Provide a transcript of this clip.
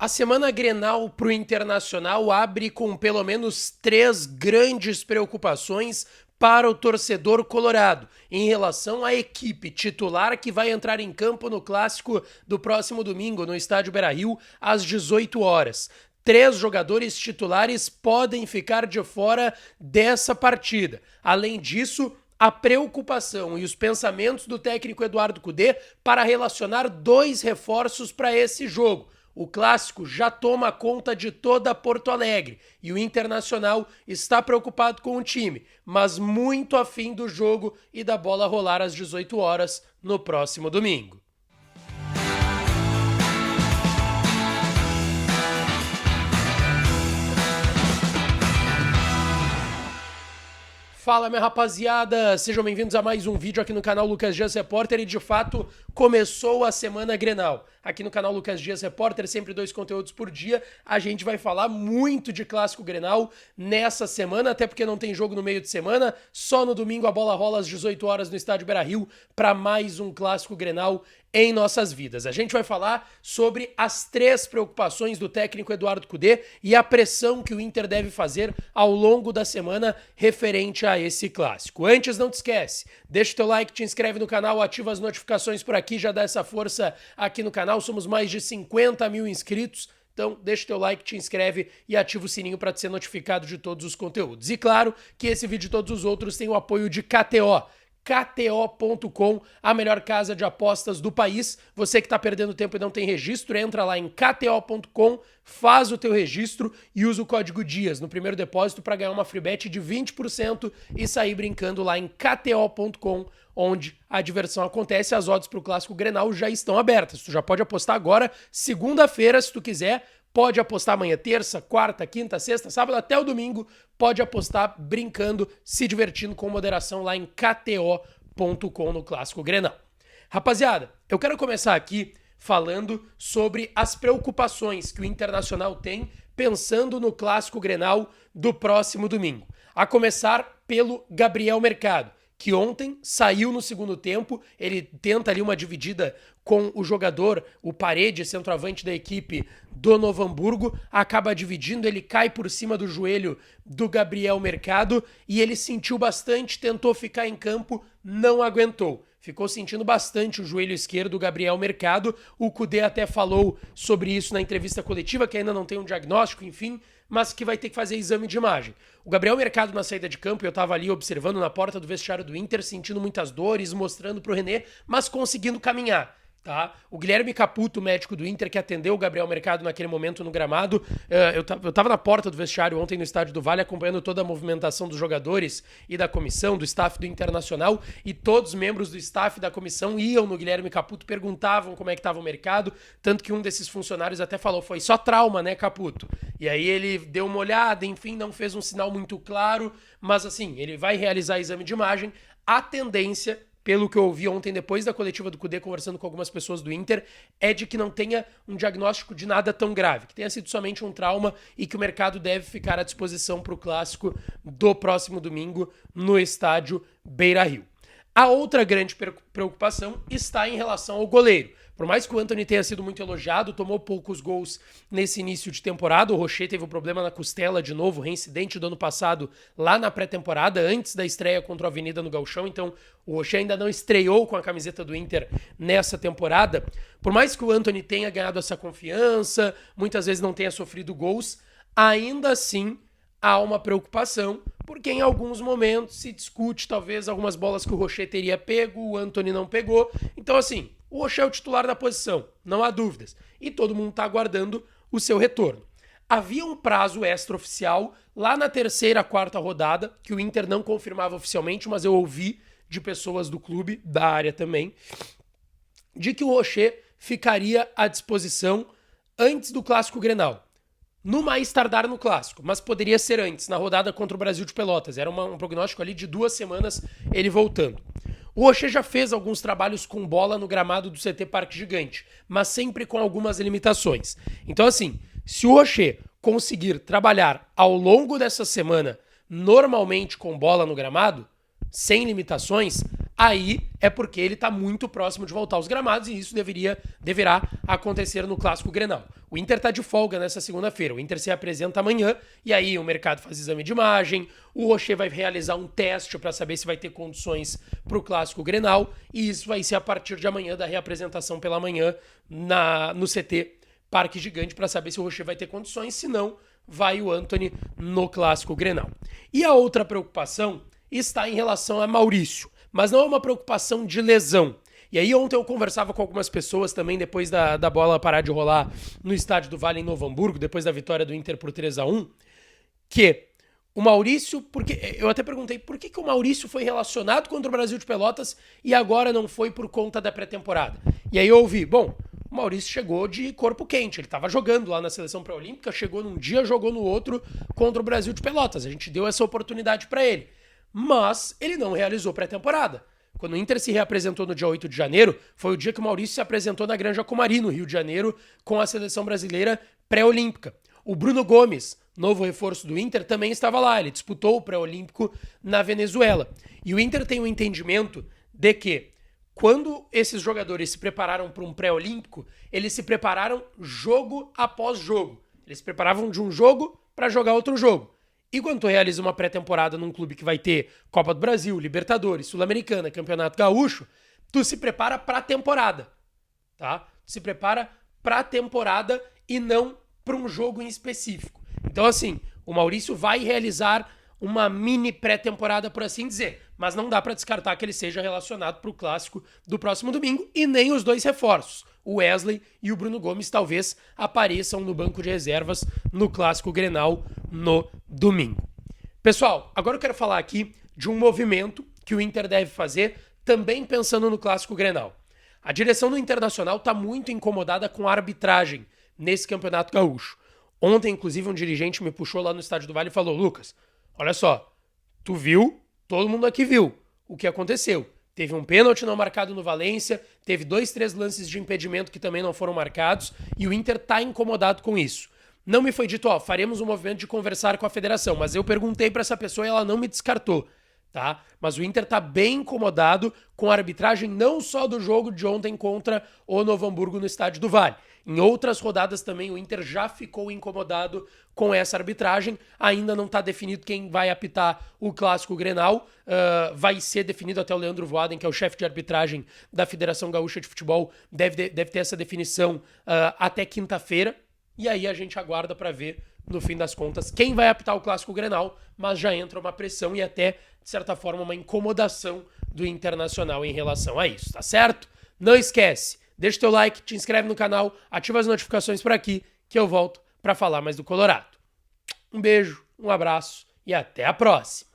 A semana Grenal para o Internacional abre com pelo menos 3 grandes preocupações para o torcedor colorado em relação à equipe titular que vai entrar em campo no clássico do próximo domingo no estádio Beira-Rio às 18 horas. 3 jogadores titulares podem ficar de fora dessa partida. Além disso, a preocupação e os pensamentos do técnico Eduardo Cudê para relacionar 2 reforços para esse jogo. O clássico já toma conta de toda Porto Alegre e o Internacional está preocupado com o time, mas muito afim do jogo e da bola rolar às 18 horas no próximo domingo. Fala, minha rapaziada, sejam bem-vindos a mais um vídeo aqui no canal Lucas Dias Repórter e de fato começou a semana Grenal. Aqui no canal Lucas Dias Repórter, sempre 2 conteúdos por dia, a gente vai falar muito de clássico Grenal nessa semana, até porque não tem jogo no meio de semana, só no domingo a bola rola às 18 horas no estádio Beira-Rio para mais um clássico Grenal em nossas vidas. A gente vai falar sobre as 3 preocupações do técnico Eduardo Cudê e a pressão que o Inter deve fazer ao longo da semana referente a esse clássico. Antes, não te esquece, deixa o teu like, te inscreve no canal, ativa as notificações por aqui, já dá essa força aqui no canal, somos mais de 50 mil inscritos. Então, deixa o teu like, te inscreve e ativa o sininho para ser notificado de todos os conteúdos. E claro que esse vídeo e todos os outros têm o apoio de KTO. KTO.com, a melhor casa de apostas do país. Você que está perdendo tempo e não tem registro, entra lá em KTO.com, faz o teu registro e usa o código DIAS no primeiro depósito para ganhar uma free bet de 20% e sair brincando lá em KTO.com, onde a diversão acontece. As odds para o Clássico Grenal já estão abertas. Tu já pode apostar agora, segunda-feira, se tu quiser. Pode apostar amanhã, terça, quarta, quinta, sexta, sábado, até o domingo. Pode apostar brincando, se divertindo com moderação lá em KTO.com no Clássico Grenal. Rapaziada, eu quero começar aqui falando sobre as preocupações que o Internacional tem pensando no Clássico Grenal do próximo domingo. A começar pelo Gabriel Mercado, que ontem saiu no segundo tempo, ele tenta ali uma dividida com o jogador, o Paredes, centroavante da equipe do Novo Hamburgo, acaba dividindo, ele cai por cima do joelho do Gabriel Mercado e ele sentiu bastante, tentou ficar em campo, não aguentou. Ficou sentindo bastante o joelho esquerdo do Gabriel Mercado, o Cudê até falou sobre isso na entrevista coletiva, que ainda não tem um diagnóstico, enfim, mas que vai ter que fazer exame de imagem. O Gabriel Mercado na saída de campo, eu tava ali observando na porta do vestiário do Inter, sentindo muitas dores, mostrando pro René, mas conseguindo caminhar. Tá? O Guilherme Caputo, médico do Inter, que atendeu o Gabriel Mercado naquele momento no gramado, eu tava na porta do vestiário ontem no Estádio do Vale, acompanhando toda a movimentação dos jogadores e da comissão, do staff do Internacional, e todos os membros do staff da comissão iam no Guilherme Caputo, perguntavam como é que tava o mercado, tanto que um desses funcionários até falou, foi só trauma, né, Caputo? E aí ele deu uma olhada, enfim, não fez um sinal muito claro, mas assim, ele vai realizar exame de imagem, a tendência, pelo que eu ouvi ontem depois da coletiva do Cudê, conversando com algumas pessoas do Inter, é de que não tenha um diagnóstico de nada tão grave, que tenha sido somente um trauma e que o mercado deve ficar à disposição para o clássico do próximo domingo no estádio Beira-Rio. A outra grande preocupação está em relação ao goleiro. Por mais que o Antony tenha sido muito elogiado, tomou poucos gols nesse início de temporada. O Rocher teve um problema na costela de novo, reincidente do ano passado lá na pré-temporada, antes da estreia contra o Avenida no Gauchão. Então o Rocher ainda não estreou com a camiseta do Inter nessa temporada. Por mais que o Antony tenha ganhado essa confiança, muitas vezes não tenha sofrido gols, ainda assim há uma preocupação, porque em alguns momentos se discute talvez algumas bolas que o Rocher teria pego, o Antony não pegou. Então assim, o Rocher é o titular da posição, não há dúvidas. E todo mundo está aguardando o seu retorno. Havia um prazo extraoficial lá na terceira, quarta rodada, que o Inter não confirmava oficialmente, mas eu ouvi de pessoas do clube, da área também, de que o Rocher ficaria à disposição antes do Clássico Grenal. No mais tardar no Clássico, mas poderia ser antes, na rodada contra o Brasil de Pelotas. Era um prognóstico ali de 2 semanas ele voltando. O Rocher já fez alguns trabalhos com bola no gramado do CT Parque Gigante, mas sempre com algumas limitações. Então assim, se o Rocher conseguir trabalhar ao longo dessa semana normalmente com bola no gramado, sem limitações, aí é porque ele está muito próximo de voltar aos gramados e isso deverá acontecer no Clássico Grenal. O Inter está de folga nessa segunda-feira, o Inter se apresenta amanhã e aí o mercado faz exame de imagem, o Rocher vai realizar um teste para saber se vai ter condições para o Clássico Grenal e isso vai ser a partir de amanhã da reapresentação pela manhã no CT Parque Gigante para saber se o Rocher vai ter condições, se não, vai o Antony no Clássico Grenal. E a outra preocupação está em relação a Maurício, mas não é uma preocupação de lesão. E aí ontem eu conversava com algumas pessoas também depois da bola parar de rolar no estádio do Vale em Novo Hamburgo, depois da vitória do Inter por 3-1, que o Maurício, porque eu até perguntei por que o Maurício foi relacionado contra o Brasil de Pelotas e agora não foi por conta da pré-temporada. E aí eu ouvi, bom, o Maurício chegou de corpo quente, ele estava jogando lá na seleção pré-olímpica, chegou num dia, jogou no outro contra o Brasil de Pelotas. A gente deu essa oportunidade para ele. Mas ele não realizou pré-temporada. Quando o Inter se reapresentou no dia 8 de janeiro, foi o dia que o Maurício se apresentou na Granja Comari, no Rio de Janeiro, com a seleção brasileira pré-olímpica. O Bruno Gomes, novo reforço do Inter, também estava lá. Ele disputou o pré-olímpico na Venezuela. E o Inter tem um entendimento de que quando esses jogadores se prepararam para um pré-olímpico, eles se prepararam jogo após jogo. Eles se preparavam de um jogo para jogar outro jogo. E quando tu realiza uma pré-temporada num clube que vai ter Copa do Brasil, Libertadores, Sul-Americana, Campeonato Gaúcho, tu se prepara pra temporada, tá? Tu se prepara pra temporada e não pra um jogo em específico. Então, assim, o Maurício vai realizar uma mini pré-temporada, por assim dizer, mas não dá pra descartar que ele seja relacionado pro clássico do próximo domingo e nem os dois reforços. O Wesley e o Bruno Gomes talvez apareçam no banco de reservas no Clássico Grenal no domingo. Pessoal, agora eu quero falar aqui de um movimento que o Inter deve fazer também pensando no Clássico Grenal. A direção do Internacional está muito incomodada com a arbitragem nesse Campeonato Gaúcho. Ontem, inclusive, um dirigente me puxou lá no Estádio do Vale e falou: Lucas, olha só, tu viu, todo mundo aqui viu o que aconteceu. Teve um pênalti não marcado no Valência, teve 2-3 lances de impedimento que também não foram marcados e o Inter tá incomodado com isso. Não me foi dito, faremos um movimento de conversar com a federação, mas eu perguntei pra essa pessoa e ela não me descartou, tá? Mas o Inter tá bem incomodado com a arbitragem não só do jogo de ontem contra o Novo Hamburgo no Estádio do Vale. Em outras rodadas também o Inter já ficou incomodado com essa arbitragem. Ainda não está definido quem vai apitar o Clássico Grenal. Vai ser definido até o Leandro Voaden, que é o chefe de arbitragem da Federação Gaúcha de Futebol. Deve ter essa definição até quinta-feira. E aí a gente aguarda para ver, no fim das contas, quem vai apitar o Clássico Grenal. Mas já entra uma pressão e até, de certa forma, uma incomodação do Internacional em relação a isso, tá certo? Não esquece. Deixa o teu like, te inscreve no canal, ativa as notificações por aqui, que eu volto para falar mais do Colorado. Um beijo, um abraço e até a próxima!